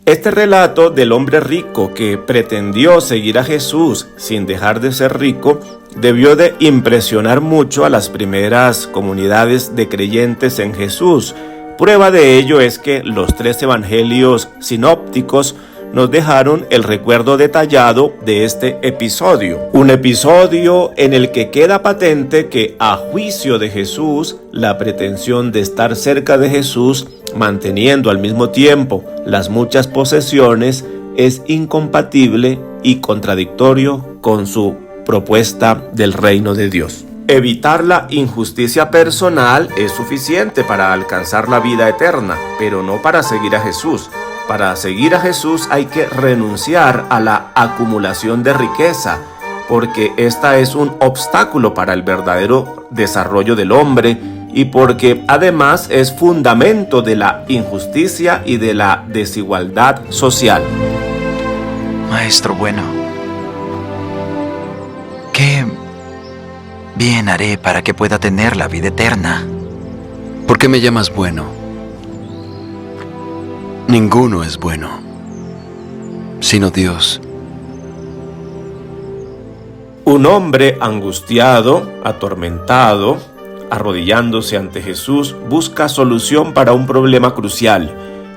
Este relato del hombre rico que pretendió seguir a Jesús sin dejar de ser rico debió de impresionar mucho a las primeras comunidades de creyentes en Jesús. Prueba de ello es que los 3 evangelios sinópticos nos dejaron el recuerdo detallado de este episodio. Un episodio en el que queda patente que, a juicio de Jesús, la pretensión de estar cerca de Jesús, manteniendo al mismo tiempo las muchas posesiones, es incompatible y contradictorio con su propuesta del reino de Dios. Evitar la injusticia personal es suficiente para alcanzar la vida eterna, pero no para seguir a Jesús. Para seguir a Jesús hay que renunciar a la acumulación de riqueza, porque esta es un obstáculo para el verdadero desarrollo del hombre y porque además es fundamento de la injusticia y de la desigualdad social. Maestro bueno, ¿qué bien haré para que pueda tener la vida eterna? ¿Por qué me llamas bueno? Ninguno es bueno, sino Dios. Un hombre angustiado, atormentado, arrodillándose ante Jesús, busca solución para un problema crucial.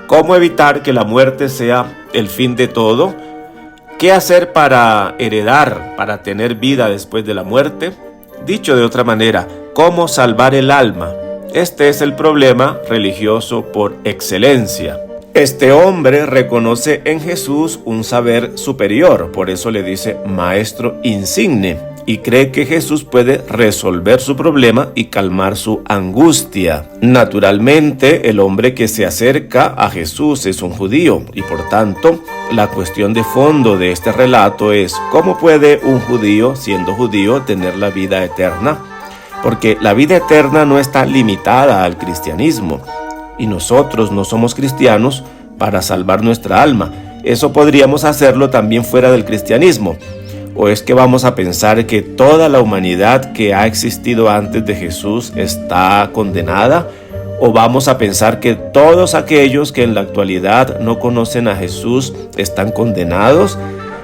¿Cómo evitar que la muerte sea el fin de todo? ¿Qué hacer para heredar, para tener vida después de la muerte? Dicho de otra manera, ¿cómo salvar el alma? Este es el problema religioso por excelencia. Este hombre reconoce en Jesús un saber superior, por eso le dice maestro insigne, y cree que Jesús puede resolver su problema y calmar su angustia. Naturalmente, el hombre que se acerca a Jesús es un judío, y por tanto, la cuestión de fondo de este relato es ¿cómo puede un judío, siendo judío, tener la vida eterna? Porque la vida eterna no está limitada al cristianismo. Y nosotros no somos cristianos para salvar nuestra alma. Eso podríamos hacerlo también fuera del cristianismo. ¿O es que vamos a pensar que toda la humanidad que ha existido antes de Jesús está condenada? ¿O vamos a pensar que todos aquellos que en la actualidad no conocen a Jesús están condenados?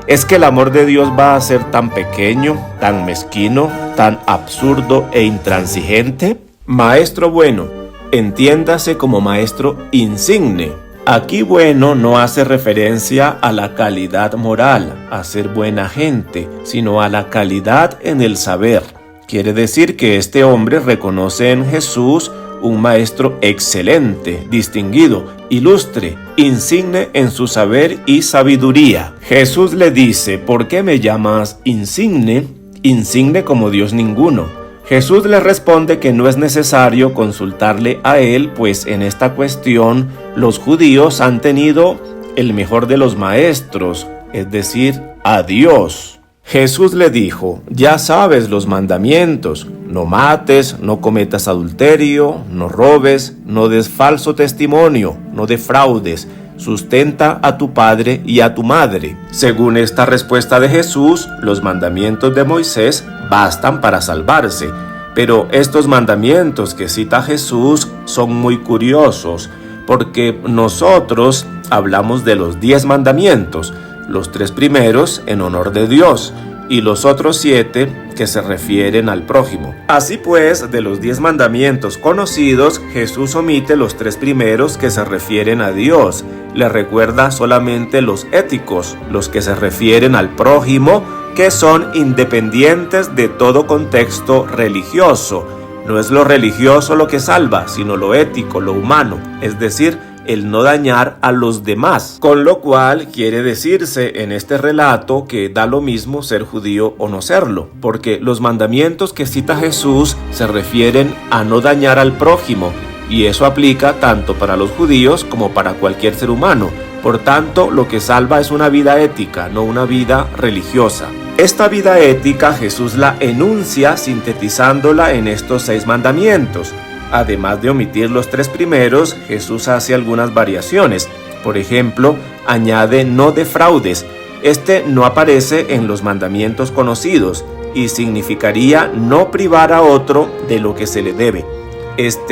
¿Es que el amor de Dios va a ser tan pequeño, tan mezquino, tan absurdo e intransigente? Maestro bueno, entiéndase como maestro insigne. Aquí bueno no hace referencia a la calidad moral, a ser buena gente, sino a la calidad en el saber. Quiere decir que este hombre reconoce en Jesús un maestro excelente, distinguido, ilustre, insigne en su saber y sabiduría. Jesús le dice, ¿por qué me llamas insigne? Insigne como Dios ninguno. Jesús le responde que no es necesario consultarle a él, pues en esta cuestión los judíos han tenido el mejor de los maestros, es decir, a Dios. Jesús le dijo, ya sabes los mandamientos, no mates, no cometas adulterio, no robes, no des falso testimonio, no defraudes, sustenta a tu padre y a tu madre. Según esta respuesta de Jesús, los mandamientos de Moisés bastan para salvarse. Pero estos mandamientos que cita Jesús son muy curiosos, porque nosotros hablamos de los 10 mandamientos, los 3 primeros en honor de Dios, y los otros 7 que se refieren al prójimo. Así pues, de los 10 mandamientos conocidos, Jesús omite los 3 primeros que se refieren a Dios. Le recuerda solamente los éticos, los que se refieren al prójimo, que son independientes de todo contexto religioso. No es lo religioso lo que salva, sino lo ético, lo humano, es decir, el no dañar a los demás. Con lo cual quiere decirse en este relato que da lo mismo ser judío o no serlo, porque los mandamientos que cita Jesús se refieren a no dañar al prójimo, y eso aplica tanto para los judíos como para cualquier ser humano. Por tanto, lo que salva es una vida ética, no una vida religiosa. Esta vida ética Jesús la enuncia sintetizándola en estos 6 mandamientos. Además de omitir los 3 primeros, Jesús hace algunas variaciones. Por ejemplo, añade no defraudes. Este no aparece en los mandamientos conocidos y significaría no privar a otro de lo que se le debe.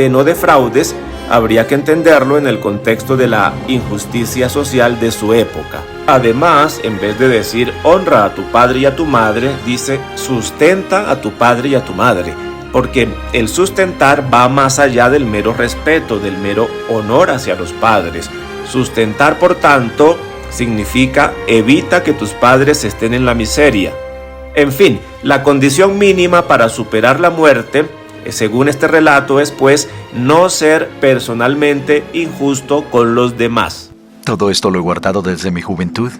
no defraudes habría que entenderlo en el contexto de la injusticia social de su época. Además, en vez de decir honra a tu padre y a tu madre, dice sustenta a tu padre y a tu madre, porque el sustentar va más allá del mero respeto, del mero honor hacia los padres. Sustentar, por tanto, significa evita que tus padres estén en la miseria. En fin, la condición mínima para superar la muerte, según este relato, es pues no ser personalmente injusto con los demás. Todo esto lo he guardado desde mi juventud.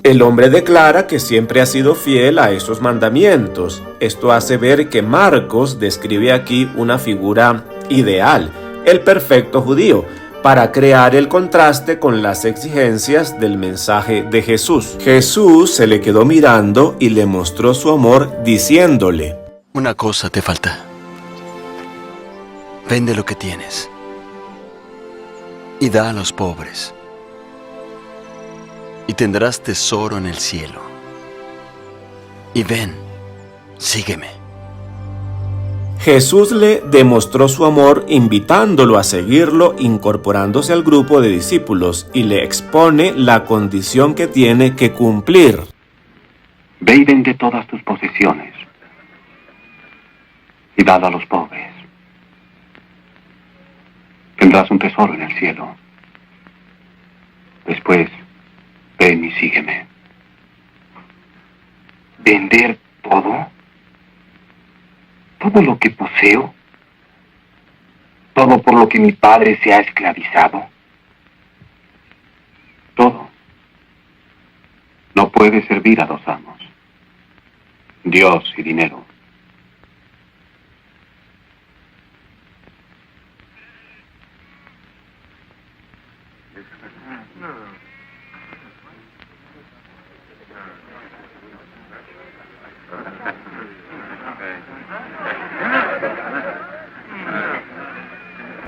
El hombre declara que siempre ha sido fiel a esos mandamientos. Esto hace ver que Marcos describe aquí una figura ideal, el perfecto judío, para crear el contraste con las exigencias del mensaje de Jesús. Jesús se le quedó mirando y le mostró su amor diciéndole: Una cosa te falta. Vende lo que tienes y da a los pobres, y tendrás tesoro en el cielo. Y ven, sígueme. Jesús le demostró su amor invitándolo a seguirlo, incorporándose al grupo de discípulos, y le expone la condición que tiene que cumplir. Ve y vende todas tus posesiones y dad a los pobres. Tendrás un tesoro en el cielo. Después, ven y sígueme. ¿Vender todo? ¿Todo lo que poseo? ¿Todo por lo que mi padre se ha esclavizado? Todo. No puede servir a dos amos, Dios y dinero.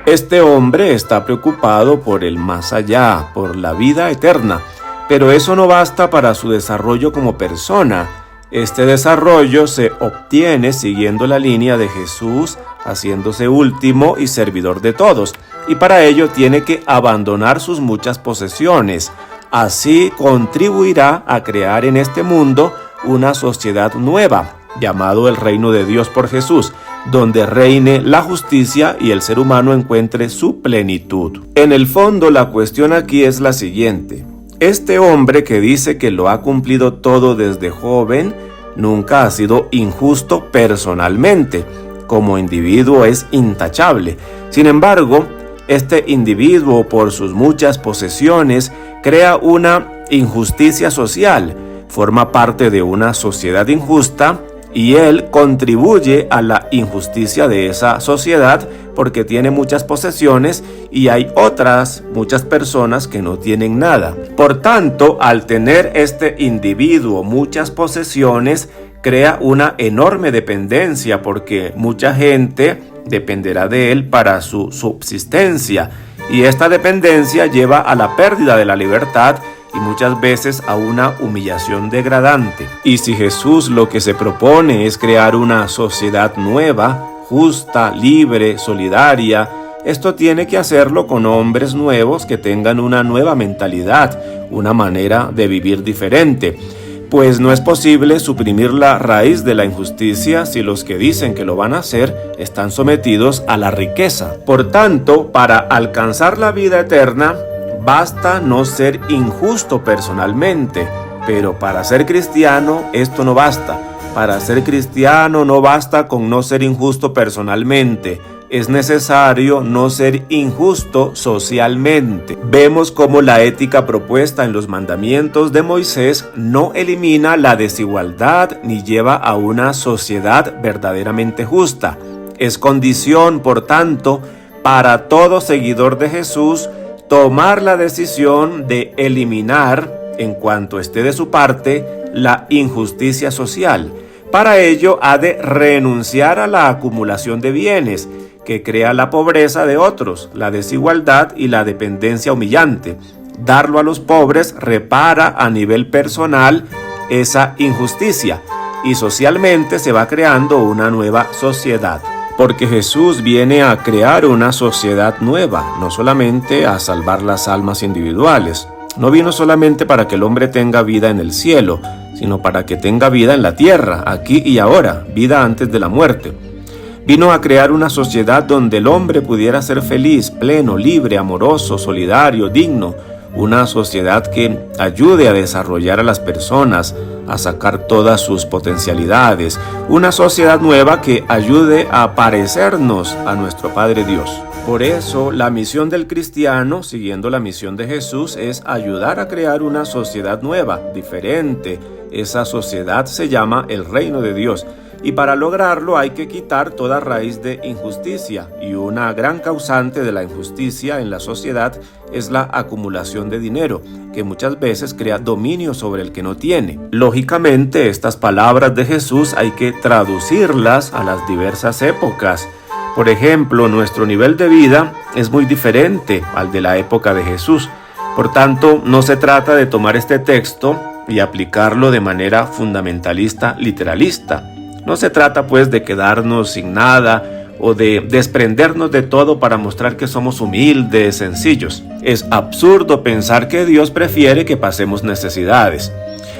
Este hombre está preocupado por el más allá, por la vida eterna, pero eso no basta para su desarrollo como persona. Este desarrollo se obtiene siguiendo la línea de Jesús, haciéndose último y servidor de todos, y para ello tiene que abandonar sus muchas posesiones. Así contribuirá a crear en este mundo una sociedad nueva, llamado el reino de Dios por Jesús, donde reine la justicia y el ser humano encuentre su plenitud. En el fondo, la cuestión aquí es la siguiente: este hombre que dice que lo ha cumplido todo desde joven, nunca ha sido injusto personalmente. Como individuo es intachable. Sin embargo, este individuo, por sus muchas posesiones, crea una injusticia social, forma parte de una sociedad injusta, y él contribuye a la injusticia de esa sociedad porque tiene muchas posesiones y hay otras muchas personas que no tienen nada. Por tanto, al tener este individuo muchas posesiones, crea una enorme dependencia porque mucha gente dependerá de él para su subsistencia, y esta dependencia lleva a la pérdida de la libertad y muchas veces a una humillación degradante. Y si Jesús lo que se propone es crear una sociedad nueva, justa, libre, solidaria, esto tiene que hacerlo con hombres nuevos que tengan una nueva mentalidad, una manera de vivir diferente. Pues no es posible suprimir la raíz de la injusticia si los que dicen que lo van a hacer están sometidos a la riqueza. Por tanto, para alcanzar la vida eterna, basta no ser injusto personalmente, pero para ser cristiano esto no basta. Para ser cristiano no basta con no ser injusto personalmente. Es necesario no ser injusto socialmente. Vemos cómo la ética propuesta en los mandamientos de Moisés no elimina la desigualdad ni lleva a una sociedad verdaderamente justa. Es condición, por tanto, para todo seguidor de Jesús tomar la decisión de eliminar, en cuanto esté de su parte, la injusticia social. Para ello ha de renunciar a la acumulación de bienes, que crea la pobreza de otros, la desigualdad y la dependencia humillante. Darlo a los pobres repara a nivel personal esa injusticia. y socialmente se va creando una nueva sociedad. Porque Jesús viene a crear una sociedad nueva, no solamente a salvar las almas individuales. No vino solamente para que el hombre tenga vida en el cielo, sino para que tenga vida en la tierra, aquí y ahora, vida antes de la muerte. Vino a crear una sociedad donde el hombre pudiera ser feliz, pleno, libre, amoroso, solidario, digno. Una sociedad que ayude a desarrollar a las personas, a sacar todas sus potencialidades. Una sociedad nueva que ayude a parecernos a nuestro Padre Dios. Por eso, la misión del cristiano, siguiendo la misión de Jesús, es ayudar a crear una sociedad nueva, diferente. Esa sociedad se llama el reino de Dios. Y para lograrlo hay que quitar toda raíz de injusticia, y una gran causante de la injusticia en la sociedad es la acumulación de dinero, que muchas veces crea dominio sobre el que no tiene. Lógicamente, estas palabras de Jesús hay que traducirlas a las diversas épocas. Por ejemplo, nuestro nivel de vida es muy diferente al de la época de Jesús. Por tanto, no se trata de tomar este texto y aplicarlo de manera fundamentalista, literalista. No se trata pues de quedarnos sin nada o de desprendernos de todo para mostrar que somos humildes, sencillos. Es absurdo pensar que Dios prefiere que pasemos necesidades.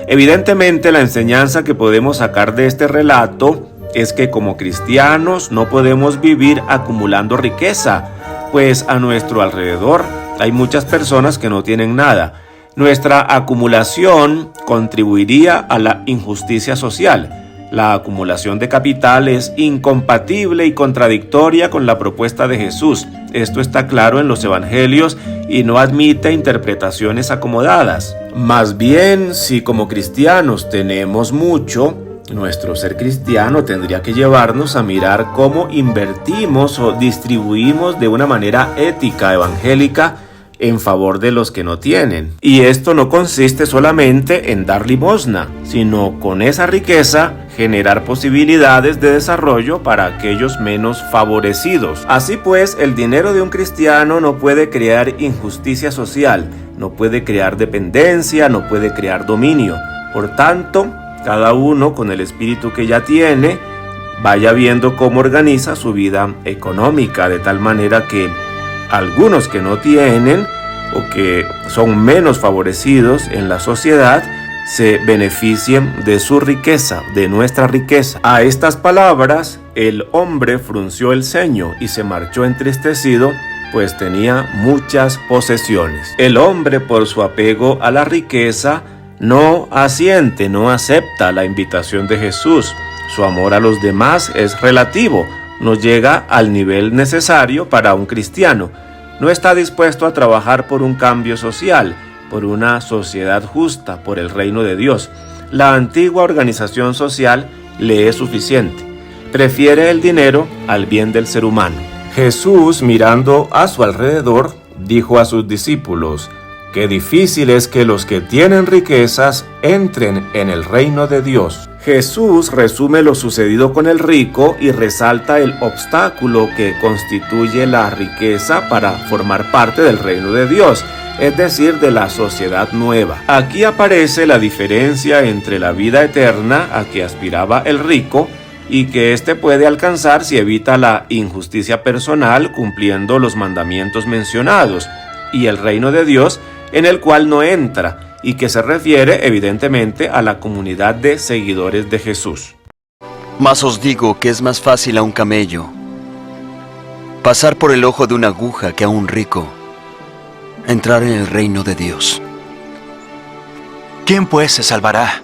Evidentemente, la enseñanza que podemos sacar de este relato es que como cristianos no podemos vivir acumulando riqueza, pues a nuestro alrededor hay muchas personas que no tienen nada. Nuestra acumulación contribuiría a la injusticia social. La acumulación de capital es incompatible y contradictoria con la propuesta de Jesús. Esto está claro en los evangelios y no admite interpretaciones acomodadas. Más bien, si como cristianos tenemos mucho, nuestro ser cristiano tendría que llevarnos a mirar cómo invertimos o distribuimos de una manera ética, evangélica, en favor de los que no tienen. Y esto no consiste solamente en dar limosna, sino con esa riqueza generar posibilidades de desarrollo para aquellos menos favorecidos. Así pues, el dinero de un cristiano no puede crear injusticia social, no puede crear dependencia, no puede crear dominio. Por tanto, cada uno con el espíritu que ya tiene, vaya viendo cómo organiza su vida económica, de tal manera que algunos que no tienen o que son menos favorecidos en la sociedad se beneficien de su riqueza, de nuestra riqueza. A estas palabras, el hombre frunció el ceño y se marchó entristecido, pues tenía muchas posesiones. El hombre, por su apego a la riqueza, no asiente, no acepta la invitación de Jesús. Su amor a los demás es relativo, no llega al nivel necesario para un cristiano. No está dispuesto a trabajar por un cambio social, por una sociedad justa, por el reino de Dios. La antigua organización social le es suficiente. Prefiere el dinero al bien del ser humano. Jesús, mirando a su alrededor, dijo a sus discípulos: «Qué difícil es que los que tienen riquezas entren en el reino de Dios». Jesús resume lo sucedido con el rico y resalta el obstáculo que constituye la riqueza para formar parte del reino de Dios, es decir, de la sociedad nueva. Aquí aparece la diferencia entre la vida eterna a que aspiraba el rico y que éste puede alcanzar si evita la injusticia personal cumpliendo los mandamientos mencionados, y el reino de Dios en el cual no entra, y que se refiere evidentemente a la comunidad de seguidores de Jesús. Mas os digo que es más fácil a un camello pasar por el ojo de una aguja que a un rico entrar en el reino de Dios. ¿Quién pues se salvará?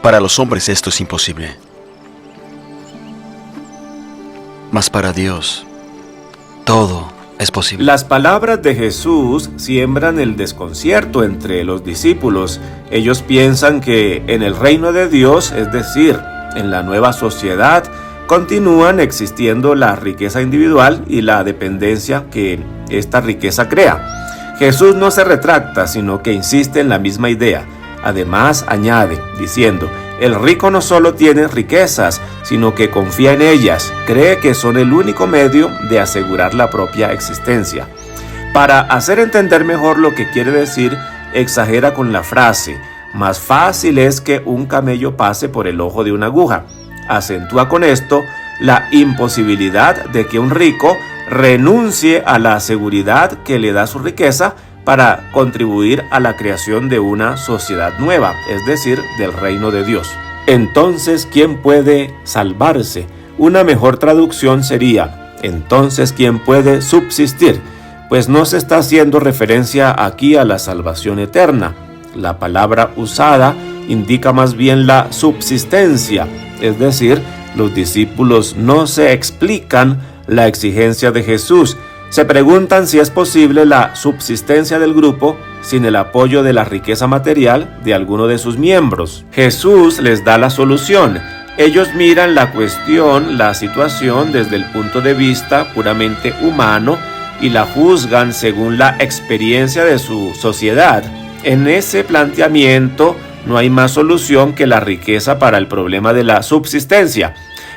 Para los hombres esto es imposible, mas para Dios todo es posible. Las palabras de Jesús siembran el desconcierto entre los discípulos. Ellos piensan que en el reino de Dios, es decir, en la nueva sociedad, continúan existiendo la riqueza individual y la dependencia que esta riqueza crea. Jesús no se retracta, sino que insiste en la misma idea. Además, añade, diciendo: el rico no solo tiene riquezas, sino que confía en ellas, cree que son el único medio de asegurar la propia existencia. Para hacer entender mejor lo que quiere decir, exagera con la frase: más fácil es que un camello pase por el ojo de una aguja. Acentúa con esto la imposibilidad de que un rico renuncie a la seguridad que le da su riqueza para contribuir a la creación de una sociedad nueva, es decir, del reino de Dios. Entonces, ¿quién puede salvarse? Una mejor traducción sería, entonces, ¿quién puede subsistir? Pues no se está haciendo referencia aquí a la salvación eterna. La palabra usada indica más bien la subsistencia, es decir, los discípulos no se explican la exigencia de Jesús. Se preguntan si es posible la subsistencia del grupo sin el apoyo de la riqueza material de alguno de sus miembros. Jesús les da la solución. Ellos miran la cuestión, la situación desde el punto de vista puramente humano y la juzgan según la experiencia de su sociedad. En ese planteamiento no hay más solución que la riqueza para el problema de la subsistencia.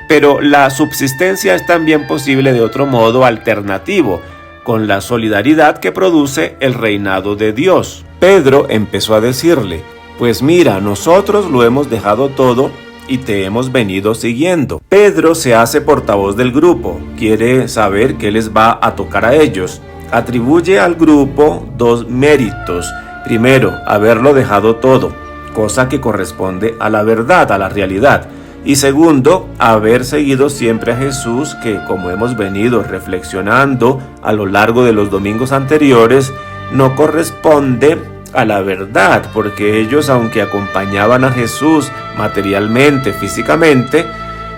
Pero la subsistencia es también posible de otro modo alternativo, con la solidaridad que produce el reinado de Dios. Pedro empezó a decirle, pues mira, nosotros lo hemos dejado todo y te hemos venido siguiendo. Pedro se hace portavoz del grupo, quiere saber qué les va a tocar a ellos. Atribuye al grupo dos méritos. Primero, haberlo dejado todo, cosa que corresponde a la verdad, a la realidad. Y segundo, haber seguido siempre a Jesús, que como hemos venido reflexionando a lo largo de los domingos anteriores, no corresponde a la verdad, porque ellos, aunque acompañaban a Jesús materialmente, físicamente,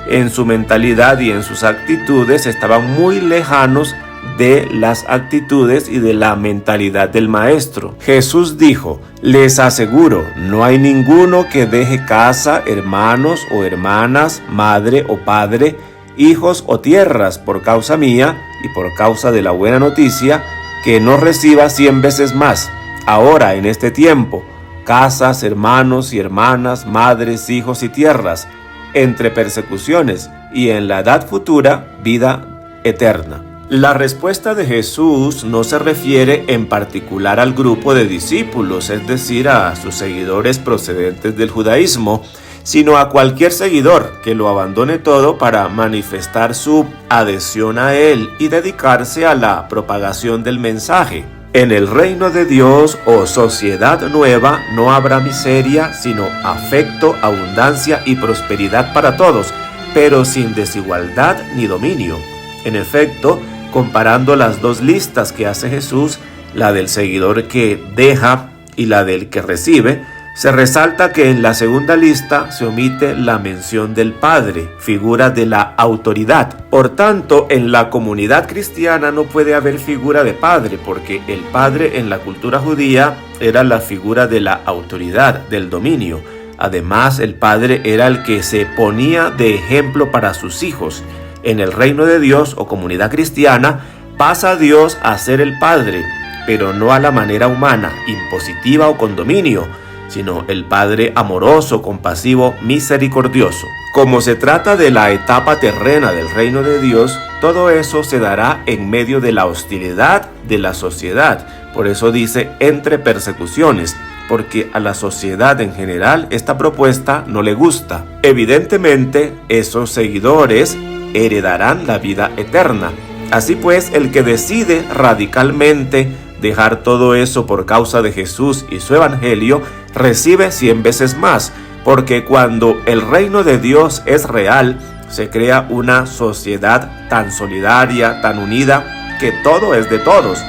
en su mentalidad y en sus actitudes estaban muy lejanos de las actitudes y de la mentalidad del Maestro. Jesús dijo, les aseguro, no hay ninguno que deje casa, hermanos o hermanas, madre o padre, hijos o tierras por causa mía y por causa de la buena noticia, que no reciba 100 veces más. Ahora, en este tiempo, casas, hermanos y hermanas, madres, hijos y tierras, entre persecuciones, y en la edad futura, vida eterna. La respuesta de Jesús no se refiere en particular al grupo de discípulos, es decir, a sus seguidores procedentes del judaísmo, sino a cualquier seguidor que lo abandone todo para manifestar su adhesión a él y dedicarse a la propagación del mensaje. En el reino de Dios o sociedad nueva no habrá miseria, sino afecto, abundancia y prosperidad para todos, pero sin desigualdad ni dominio. En efecto, comparando las dos listas que hace Jesús, la del seguidor que deja y la del que recibe, se resalta que en la segunda lista se omite la mención del Padre, figura de la autoridad. Por tanto, en la comunidad cristiana no puede haber figura de Padre, porque el Padre en la cultura judía era la figura de la autoridad, del dominio. Además, el Padre era el que se ponía de ejemplo para sus hijos. En el reino de Dios o comunidad cristiana pasa Dios a ser el Padre, pero no a la manera humana, impositiva o con dominio, sino el Padre amoroso, compasivo, misericordioso. Como se trata de la etapa terrena del reino de Dios, todo eso se dará en medio de la hostilidad de la sociedad. Por eso dice entre persecuciones, porque a la sociedad en general esta propuesta no le gusta. Evidentemente, esos seguidores heredarán la vida eterna. Así pues, el que decide radicalmente dejar todo eso por causa de Jesús y su evangelio, recibe 100 veces más, porque cuando el reino de Dios es real, se crea una sociedad tan solidaria, tan unida, que todo es de todos.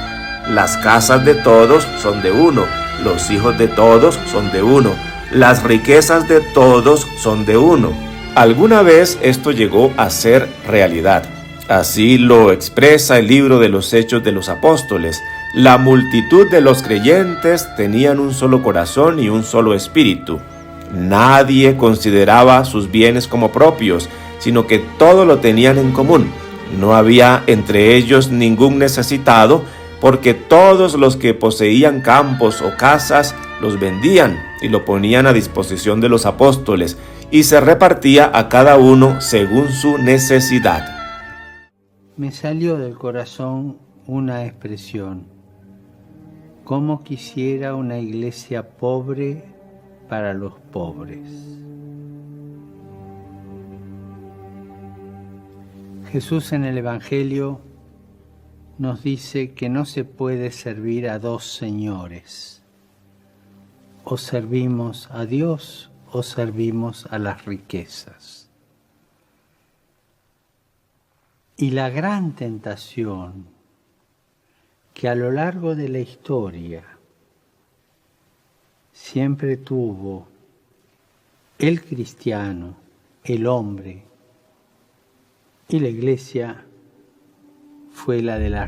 Las casas de todos son de uno, los hijos de todos son de uno, las riquezas de todos son de uno. Alguna vez esto llegó a ser realidad. Así lo expresa el libro de los Hechos de los Apóstoles. La multitud de los creyentes tenían un solo corazón y un solo espíritu. Nadie consideraba sus bienes como propios, sino que todo lo tenían en común. No había entre ellos ningún necesitado, porque todos los que poseían campos o casas los vendían y lo ponían a disposición de los apóstoles, y se repartía a cada uno según su necesidad. Me salió del corazón una expresión: cómo quisiera una iglesia pobre para los pobres. Jesús en el Evangelio nos dice que no se puede servir a dos señores. O servimos a Dios o servimos a las riquezas. Y la gran tentación que a lo largo de la historia siempre tuvo el cristiano, el hombre y la Iglesia fue la de las